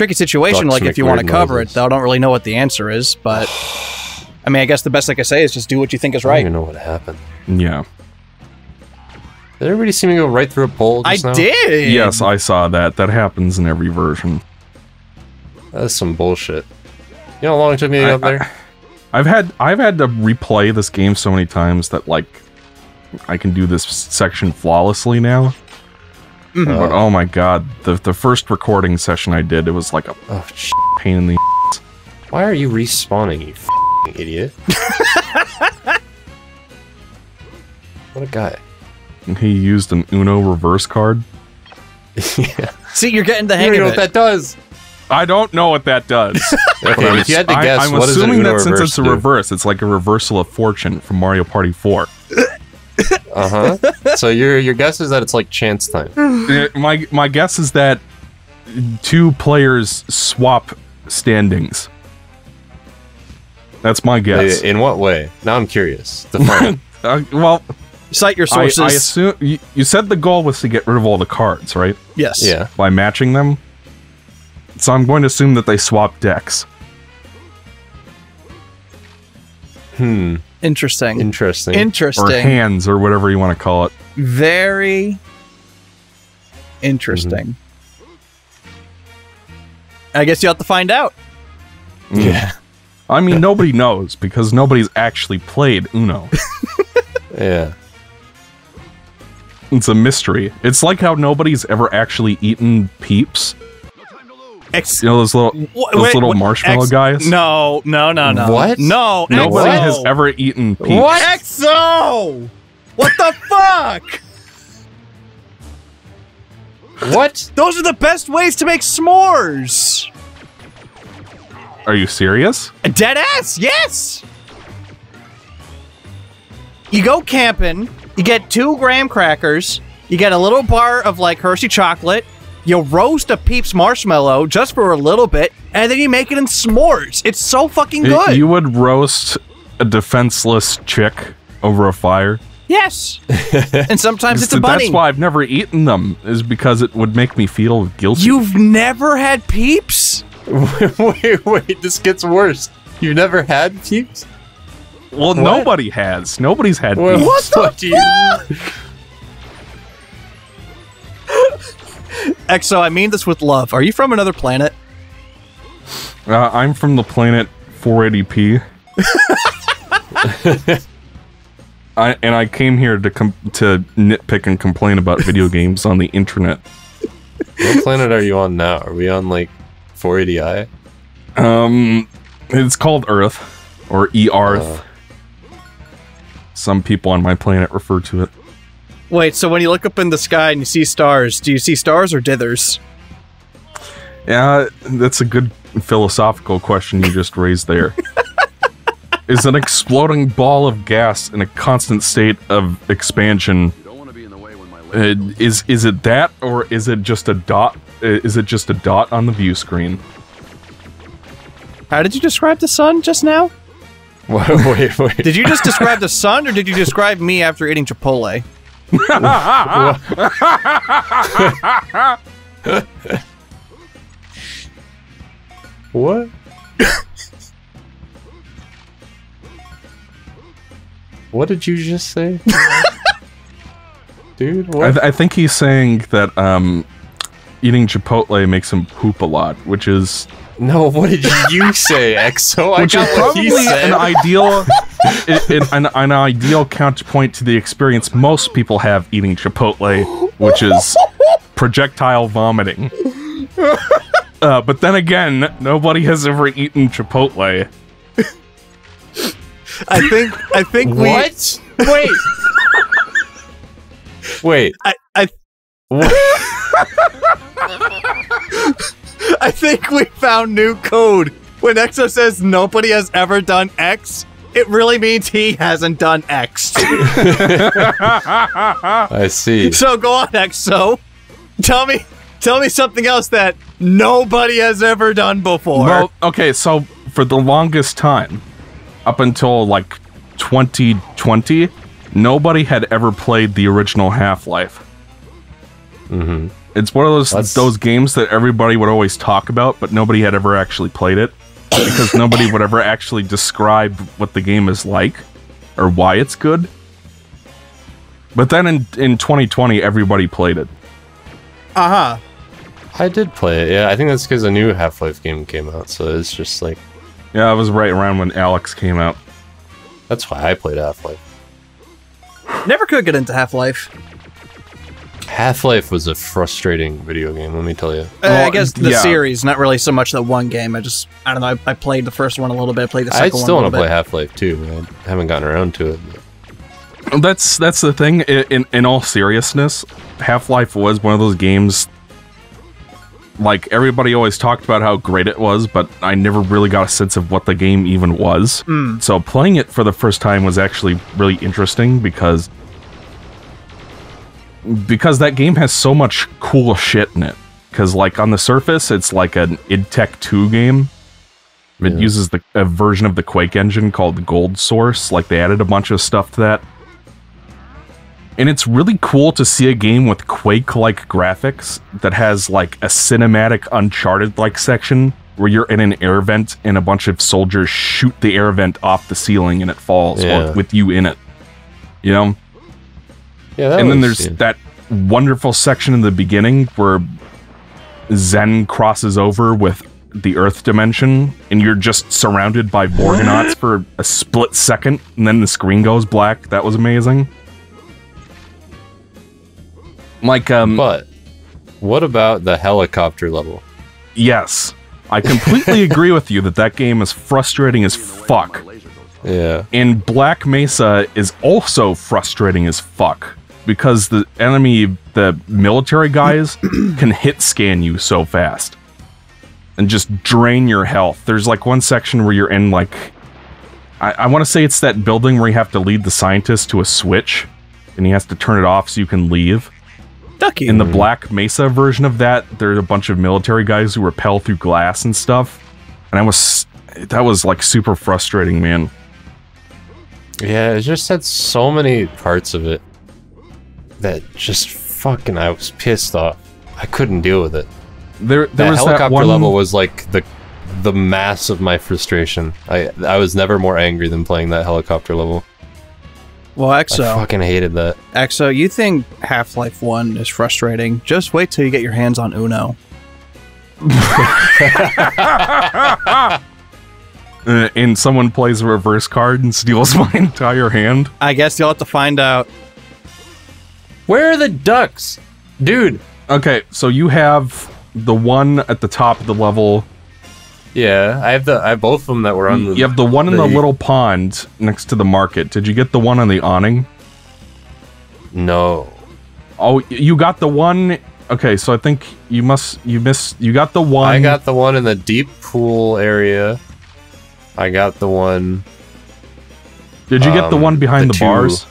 tricky situation, Ducks like if make you want to weird cover noises. it, though. I don't really know what the answer is, but... I mean, I guess the best I can say is just do what you think is I don't right. even know what happened. Yeah. Did everybody see me go right through a pole just now? I did! Yes, I saw that. That happens in every version. That's some bullshit. You know how long it took me to get up there? I've had to replay this game so many times that, like, I can do this section flawlessly now. But oh my god, the first recording session I did, it was like a pain in the ass. Why are you respawning, you f***ing idiot? What a guy. He used an Uno reverse card. Yeah. See, you're getting the You hang don't of know it. what that does. I don't know what that does. Okay, if you had to guess, I'm what does an assuming Uno that since reverse it's a do? reverse, it's like a reversal of fortune from Mario Party 4. So your guess is that it's like chance time. My guess is that two players swap standings. That's my guess. In what way? Now I'm curious. Define. Well, cite your sources. I assume you said the goal was to get rid of all the cards, right? Yes. Yeah. By matching them. So I'm going to assume that they swap decks. Interesting. Interesting. Interesting. Or hands, or whatever you want to call it. Very interesting. I guess you have to find out. Yeah. I mean, nobody knows, because nobody's actually played Uno. Yeah. It's a mystery. It's like how nobody's ever actually eaten Peeps. You know those little marshmallow guys? No. What? No. Nobody XO. has ever eaten Peeps. What? XO! What the fuck? What? Those are the best ways to make s'mores! Are you serious? Dead ass, yes! You go camping, you get 2 graham crackers, you get a little bar of, like, Hershey chocolate, you roast a Peeps marshmallow just for a little bit, and then you make it in s'mores. It's so fucking good. You would roast a defenseless chick over a fire? Yes. And sometimes it's a bunny. That's why I've never eaten them, is because it would make me feel guilty. You've never had Peeps? Wait, this gets worse. You've never had Peeps? Well, What? nobody has. Nobody's had Well, Peeps. what do you... XO, I mean this with love. Are you from another planet? I'm from the planet 480p. I came here to nitpick and complain about video games on the internet. What planet are you on now? Are we on, like, 480i? It's called Earth, or E-Arth. Some people on my planet refer to it. Wait, so when you look up in the sky and you see stars, do you see stars or dithers? Yeah, that's a good philosophical question you just raised there. Is an exploding ball of gas in a constant state of expansion, is it that, or is it just a dot? Is it just a dot on the view screen? How did you describe the sun just now? Wait. Did you just describe the sun, or did you describe me after eating Chipotle? What? What did you just say? Dude, what? I think he's saying that eating Chipotle makes him poop a lot, which is... No, what did you say, XO? Which is probably an ideal counterpoint to the experience most people have eating Chipotle, which is projectile vomiting. But then again, nobody has ever eaten Chipotle. I think we... What? Wait. Wait. What? I think we found new code. When XO says nobody has ever done X, it really means he hasn't done X. I see. So go on, XO. Tell me something else that nobody has ever done before. Well, okay, so for the longest time, up until like 2020, nobody had ever played the original Half-Life. It's one of those games that everybody would always talk about, but nobody had ever actually played it. Because nobody would ever actually describe what the game is like, or why it's good. But then in 2020, everybody played it. Uh-huh. I did play it, yeah. I think that's because a new Half-Life game came out, so it's just like... Yeah, it was right around when Alex came out. That's why I played Half-Life. Never could get into Half-Life. Half-Life was a frustrating video game, let me tell you. I guess the series, not really so much that one game. I don't know, I played the first one a little bit, played the second one a little bit. I still want to play Half-Life 2. I haven't gotten around to it. But... That's the thing. In all seriousness, Half-Life was one of those games... Like, everybody always talked about how great it was, but I never really got a sense of what the game even was. So playing it for the first time was actually really interesting, because that game has so much cool shit in it. Because, like, on the surface, it's like an id Tech 2 game. It uses a version of the Quake engine called the Gold Source. Like, they added a bunch of stuff to that. And it's really cool to see a game with Quake-like graphics that has, like, a cinematic Uncharted-like section where you're in an air vent and a bunch of soldiers shoot the air vent off the ceiling and it falls with you in it. You know? Yeah, and then there's that wonderful section in the beginning where Zen crosses over with the Earth dimension and you're just surrounded by Vorgonauts for a split second and then the screen goes black. That was amazing. Like, But, what about the helicopter level? Yes. I completely agree with you that game is frustrating as fuck. Yeah. And Black Mesa is also frustrating as fuck. Because the enemy, the military guys, can hit scan you so fast. And just drain your health. There's, like, one section where you're in, like... I want to say it's that building where you have to lead the scientist to a switch. And he has to turn it off so you can leave. Ducky. In the Black Mesa version of that, there's a bunch of military guys who rappel through glass and stuff. And that was like super frustrating, man. Yeah, it just had so many parts of it that just fucking, I was pissed off. I couldn't deal with it. There was helicopter that level was like the mass of my frustration. I was never more angry than playing that helicopter level. Well, Exo. I fucking hated that. Exo, you think Half-Life 1 is frustrating. Just wait till you get your hands on Uno. And someone plays a reverse card and steals my entire hand? I guess you'll have to find out. Where are the ducks? Dude. Okay, so you have the one at the top of the level. Yeah, I have both of them that were on the... You have the one in the little pond next to the market. Did you get the one on the awning? No. Oh, you got the one... Okay, so I think you got the one... I got the one in the deep pool area. I got the one... Did you get the one behind the bars?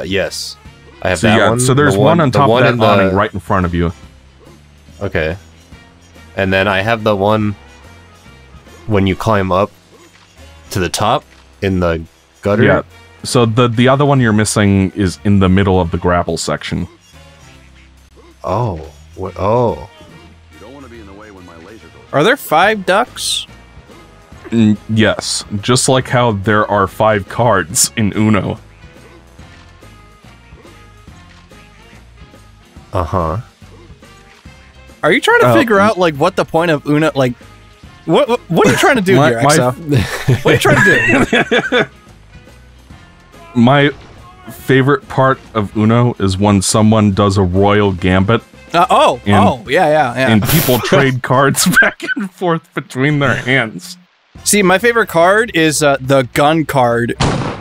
Yes. I have that one. So there's one on top of that awning right in front of you. Okay. And then I have the one when you climb up to the top in the gutter. Yeah. So the other one you're missing is in the middle of the grapple section. Oh. What? Oh. You don't want to be in the way when my laser goes. Are there 5 ducks? Yes. Just like how there are 5 cards in Uno. Uh-huh. Are you trying to figure out, like, what the point of Uno, like, what are you trying to do here, Exo? What are you trying to do? My favorite part of Uno is when someone does a royal gambit. Yeah. And people trade cards back and forth between their hands. See, my favorite card is the gun card,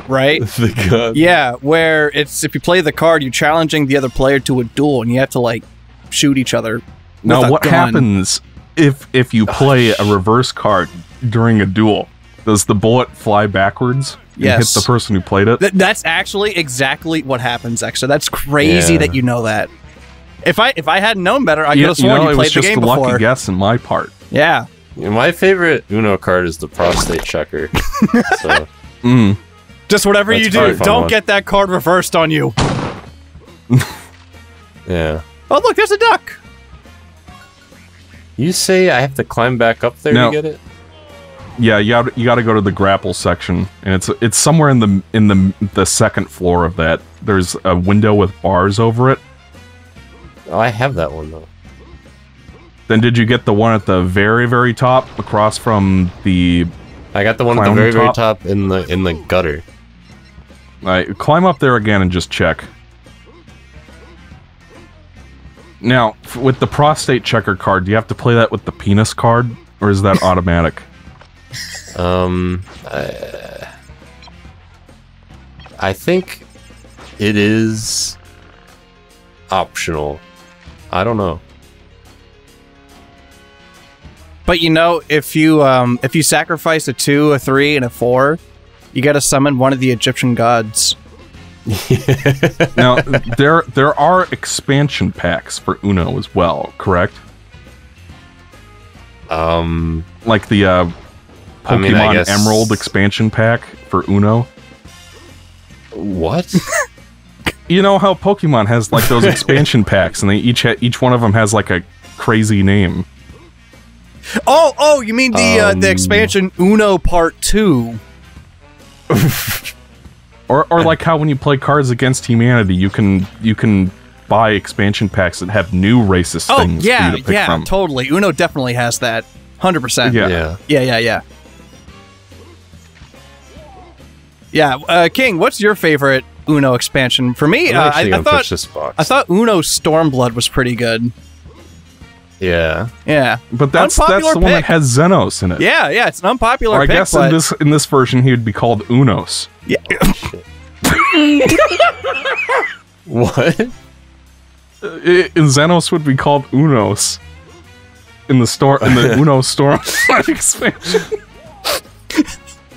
right? The gun. Yeah, where it's, if you play the card, you're challenging the other player to a duel, and you have to, like, shoot each other. Now, what happens if you play a reverse card during a duel? Does the bullet fly backwards and hit the person who played it? That's actually exactly what happens, Exo. That's crazy that you know that. If I hadn't known better, I could have sworn you played the game before. It was just a lucky guess on my part. Yeah. My favorite Uno card is the prostate checker. So. Just whatever you do, don't get that card reversed on you. Yeah. Oh, look, there's a duck. You say I have to climb back up there No. to get it? Yeah, you got to go to the grapple section, and it's somewhere in the second floor of that. There's a window with bars over it. Oh, I have that one though. Then did you get the one at the very, very top across from the? I got the one at the very, very top in the gutter. Climb up there again and just check. Now, with the prostate checker card, do you have to play that with the penis card, or is that automatic? I think it is optional. I don't know. But you know, if you sacrifice a 2, a 3, and a 4, you gotta summon one of the Egyptian gods. Now, there are expansion packs for Uno as well, correct? Like the Pokemon Emerald expansion pack for Uno. What? You know how Pokemon has like those expansion packs, and they each one of them has like a crazy name. Oh, you mean the expansion Uno Part 2? Or like how when you play Cards Against Humanity, you can buy expansion packs that have new racist things for you to pick from. Totally. Uno definitely has that. 100%. Yeah. Yeah, King, what's your favorite Uno expansion? For me, I thought Uno Stormblood was pretty good. Yeah. Yeah. But that's the one that has Xenos in it. Yeah, it's an unpopular or I pick, guess but... in this version he would be called Unos. Yeah. What? Xenos would be called Unos. In the Uno Storm expansion.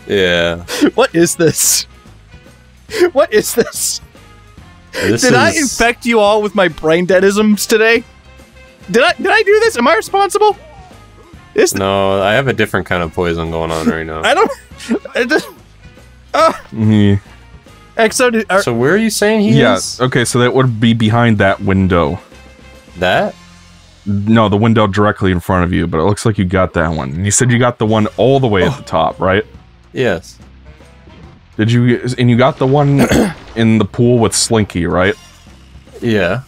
Yeah. What is this? What is this? Did I infect you all with my brain deadisms today? Did I do this? Am I responsible? No, I have a different kind of poison going on right now. I don't... So where are you saying he is? Yeah, okay, so that would be behind that window. That? No, the window directly in front of you, but it looks like you got that one. And you said you got the one all the way at the top, right? Yes. Did you... And you got the one in the pool with Slinky, right? Yeah.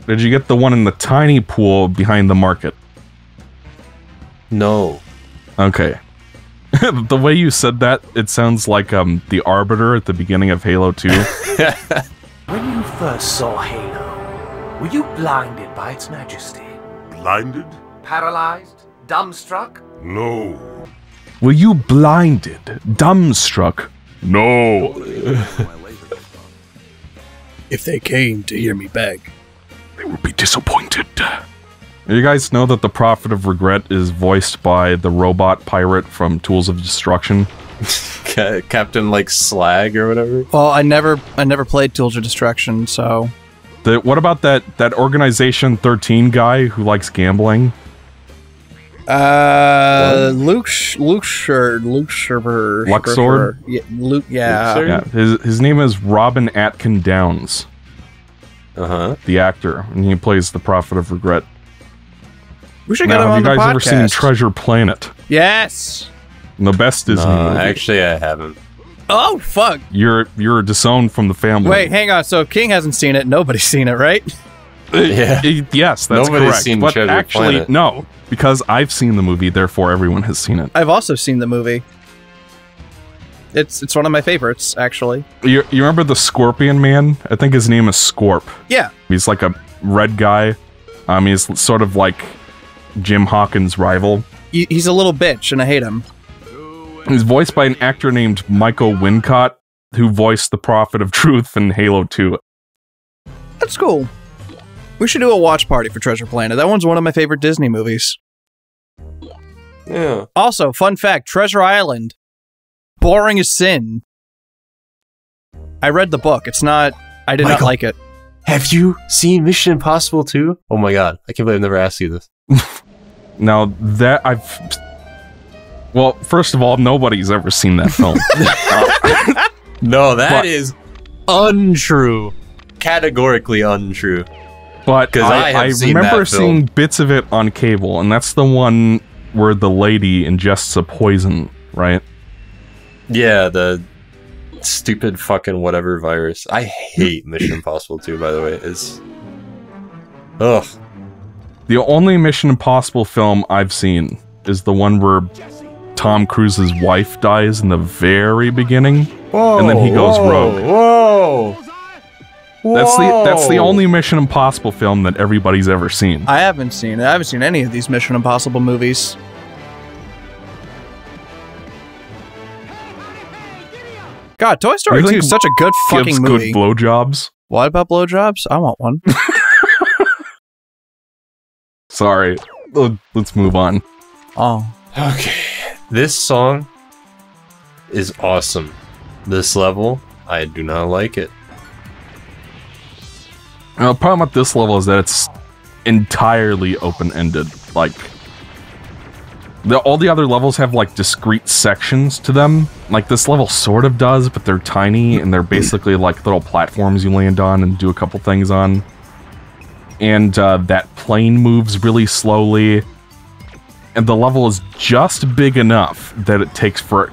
Did you get the one in the tiny pool behind the market? No. Okay. The way you said that, it sounds like the Arbiter at the beginning of Halo 2. When you first saw Halo, were you blinded by its majesty? Blinded? Paralyzed? Dumbstruck? No. Were you blinded? Dumbstruck? No. If they came to hear me beg, they would be disappointed. You guys know that the Prophet of Regret is voiced by the robot pirate from Tools of Destruction? Captain, like, Slag or whatever? Well, I never played Tools of Destruction, so... What about that Organization 13 guy who likes gambling? Luxord. Yeah. His name is Robin Atkin Downs. The actor, and he plays the Prophet of Regret. We should get him on the podcast. Have you guys ever seen Treasure Planet? Yes. The best Disney movie. Actually, I haven't. Oh, fuck. You're disowned from the family. Wait, hang on. So King hasn't seen it. Nobody's seen it, right? Yes, that's Nobody's correct. seen but Treasure actually, Planet. no, because I've seen the movie, therefore everyone has seen it. I've also seen the movie. It's one of my favorites, actually. You remember the Scorpion Man? I think his name is Scorp. Yeah. He's like a red guy. He's sort of like Jim Hawkins' rival. He's a little bitch, and I hate him. He's voiced by an actor named Michael Wincott, who voiced the Prophet of Truth in Halo 2. That's cool. We should do a watch party for Treasure Planet. That one's one of my favorite Disney movies. Yeah. Also, fun fact, Treasure Island. Boring as sin. I read the book. It's not... I did not like it. Have you seen Mission Impossible 2? Oh my god, I can't believe I've never asked you this. Now, that I've... Well, first of all, nobody's ever seen that film. No, that is untrue. Categorically untrue. But 'Cause I have seen remember that film. seeing bits of it on cable, and that's the one where the lady ingests a poison, right? Yeah, the stupid fucking whatever virus. I hate Mission Impossible 2, by the way. It's... Ugh. The only Mission Impossible film I've seen is the one where Tom Cruise's wife dies in the very beginning, and then he goes rogue. Whoa! That's the only Mission Impossible film that everybody's ever seen. I haven't seen it. I haven't seen any of these Mission Impossible movies. God, Toy Story 2 is such a good fucking Gives movie. good blowjobs. What about blowjobs? I want one. Sorry. Let's move on. Oh. Okay. This song is awesome. This level, I do not like it. The problem with this level is that it's entirely open-ended. Like, all the other levels have, like, discrete sections to them. Like, this level sort of does, but they're tiny, and they're basically, like, little platforms you land on and do a couple things on. And, that plane moves really slowly. And the level is just big enough that it takes for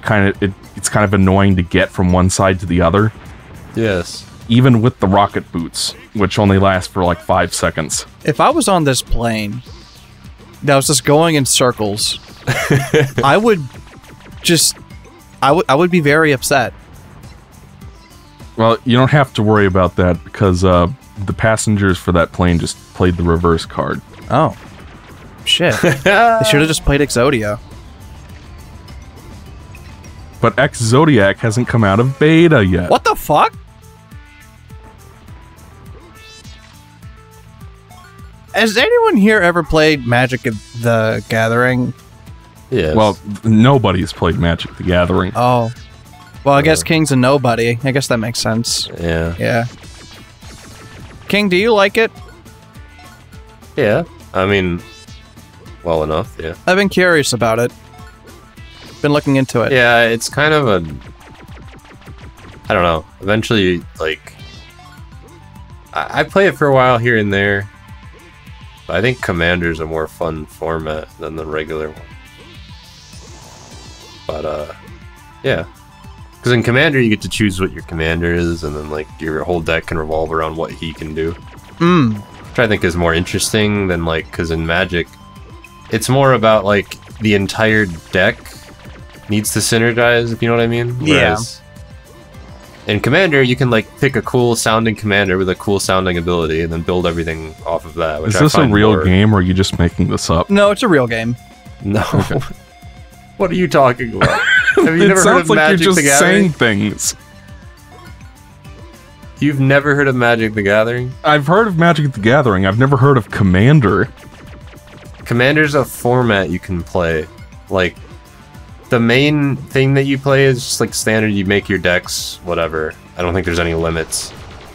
it's kind of annoying to get from one side to the other. Yes. Even with the rocket boots, which only last for like 5 seconds. If I was on this plane that was just going in circles, I would be very upset. Well, you don't have to worry about that because the passengers for that plane just played the reverse card. Oh. Shit. They should have just played Exodia. But X Zodiac hasn't come out of beta yet. What the fuck? Has anyone here ever played Magic the Gathering? Yes. Well, nobody's played Magic the Gathering. Oh. Well, I guess King's a nobody. I guess that makes sense. Yeah. Yeah. King, do you like it? Yeah. I mean, well enough, yeah. I've been curious about it. Been looking into it. Yeah, it's kind of a... I don't know. Eventually, like... I play it for a while here and there. But I think Commander's a more fun format than the regular one. But, yeah. Because in Commander, you get to choose what your commander is, and then, like, your whole deck can revolve around what he can do. Which I think is more interesting than, like, because in Magic, it's more about, like, the entire deck needs to synergize, if you know what I mean? Whereas in Commander, you can, like, pick a cool sounding commander with a cool sounding ability and then build everything off of that. Which Is this a real game, or are you just making this up? No, it's a real game. No. Okay. What are you talking about? Have you It never heard sounds of like Magic you're the just Gathering? saying things. You've never heard of Magic the Gathering? I've heard of Magic the Gathering. I've never heard of Commander. Commander's a format you can play. Like, the main thing that you play is just like standard, you make your decks, whatever. I don't think there's any limits.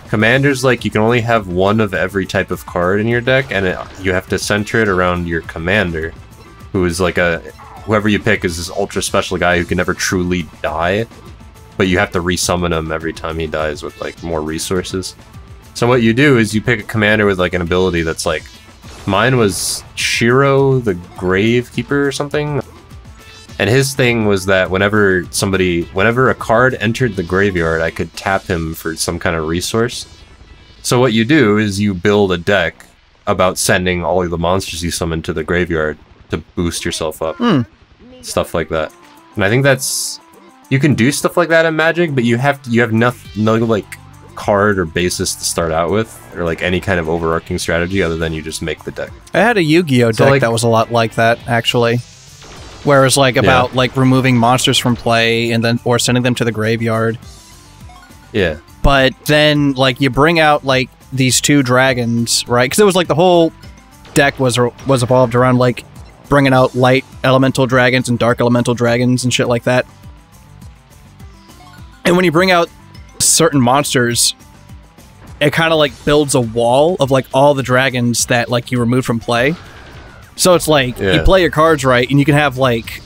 Commander's like, you can only have one of every type of card in your deck, and you have to center it around your commander, who is like whoever you pick is this ultra special guy who can never truly die, but you have to resummon him every time he dies with like more resources. So what you do is you pick a commander with like an ability that's like, mine was Shiro the Gravekeeper or something. And his thing was that whenever a card entered the graveyard, I could tap him for some kind of resource. So what you do is you build a deck about sending all of the monsters you summon to the graveyard to boost yourself up. Stuff like that. And I think you can do stuff like that in Magic, but you have no like card or basis to start out with, or like any kind of overarching strategy other than you just make the deck. I had a Yu-Gi-Oh deck like, that was a lot like that, actually. Where it's like about like removing monsters from play and then or sending them to the graveyard. Yeah. But then like you bring out like these two dragons, right? Because it was like the whole deck was evolved around like bringing out light elemental dragons and dark elemental dragons and shit like that. And when you bring out certain monsters, it kind of like builds a wall of like all the dragons that like you removed from play. So it's like, you play your cards right, and you can have, like,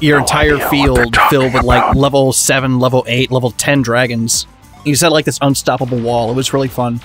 your entire field filled with, like, level 7, level 8, level 10 dragons. You set, like, this unstoppable wall. It was really fun.